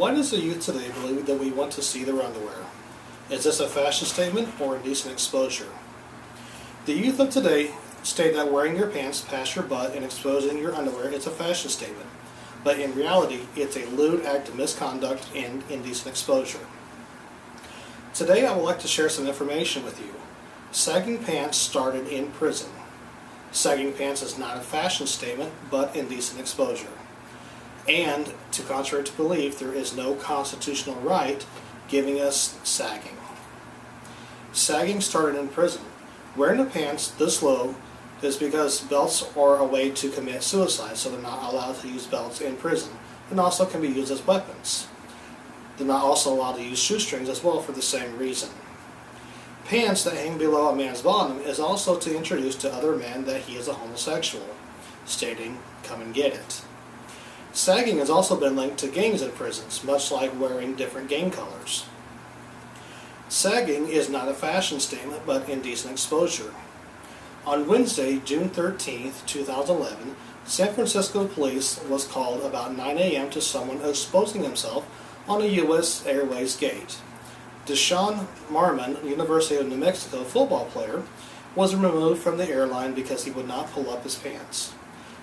Why does the youth today believe that we want to see their underwear? Is this a fashion statement or indecent exposure? The youth of today state that wearing your pants past your butt and exposing your underwear is a fashion statement, but in reality it's a lewd act of misconduct and indecent exposure. Today I would like to share some information with you. Sagging pants started in prison. Sagging pants is not a fashion statement, but indecent exposure. And, to contrary to belief, there is no constitutional right giving us sagging. Sagging started in prison. Wearing the pants this low is because belts are a way to commit suicide, so they're not allowed to use belts in prison, and also can be used as weapons. They're not also allowed to use shoestrings as well for the same reason. Pants that hang below a man's bottom is also to introduce to other men that he is a homosexual, stating, "Come and get it." Sagging has also been linked to gangs in prisons, much like wearing different gang colors. Sagging is not a fashion statement, but indecent exposure. On Wednesday, June 13th, 2011, San Francisco police was called about 9 a.m. to someone exposing himself on a U.S. Airways gate. Deshaun Marmon, University of New Mexico football player, was removed from the airline because he would not pull up his pants.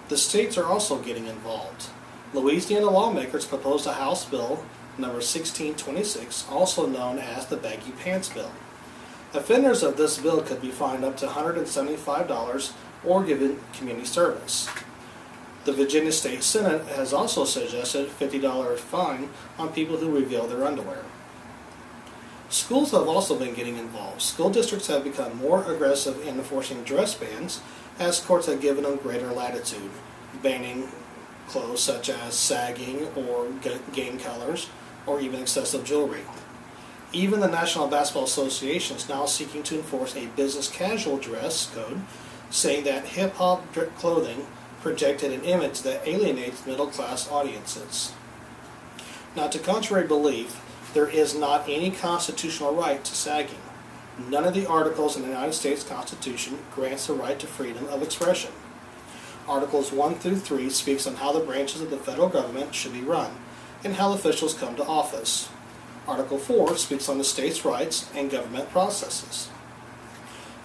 The states are also getting involved. Louisiana lawmakers proposed a House Bill number 1626, also known as the Baggy Pants Bill. Offenders of this bill could be fined up to $175 or given community service. The Virginia State Senate has also suggested a $50 fine on people who reveal their underwear. Schools have also been getting involved. School districts have become more aggressive in enforcing dress bans as courts have given them greater latitude, banning clothes such as sagging or game colors or even excessive jewelry. Even the National Basketball Association is now seeking to enforce a business casual dress code, saying that hip-hop clothing projected an image that alienates middle-class audiences. Now, to contrary belief, there is not any constitutional right to sagging. None of the articles in the United States Constitution grants the right to freedom of expression. Articles 1 through 3 speaks on how the branches of the federal government should be run and how officials come to office. Article 4 speaks on the states' rights and government processes.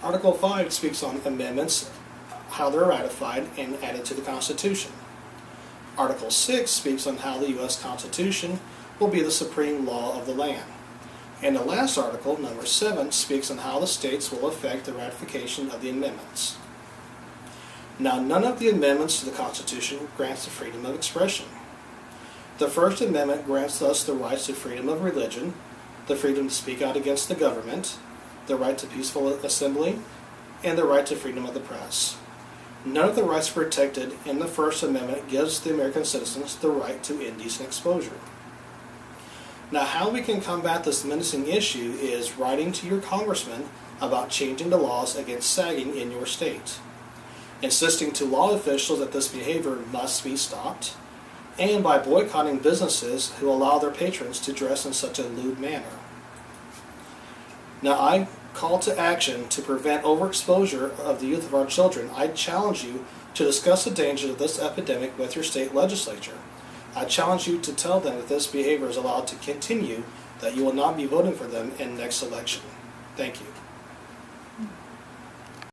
Article 5 speaks on amendments, how they're ratified and added to the Constitution. Article 6 speaks on how the U.S. Constitution will be the supreme law of the land. And the last article, number 7, speaks on how the states will affect the ratification of the amendments. Now, none of the amendments to the Constitution grants the freedom of expression. The First Amendment grants us the rights to freedom of religion, the freedom to speak out against the government, the right to peaceful assembly, and the right to freedom of the press. None of the rights protected in the First Amendment gives the American citizens the right to indecent exposure. Now, how we can combat this menacing issue is writing to your congressman about changing the laws against sagging in your state, insisting to law officials that this behavior must be stopped, and by boycotting businesses who allow their patrons to dress in such a lewd manner. Now, I call to action to prevent overexposure of the youth of our children. I challenge you to discuss the dangers of this epidemic with your state legislature. I challenge you to tell them if this behavior is allowed to continue, that you will not be voting for them in the next election. Thank you.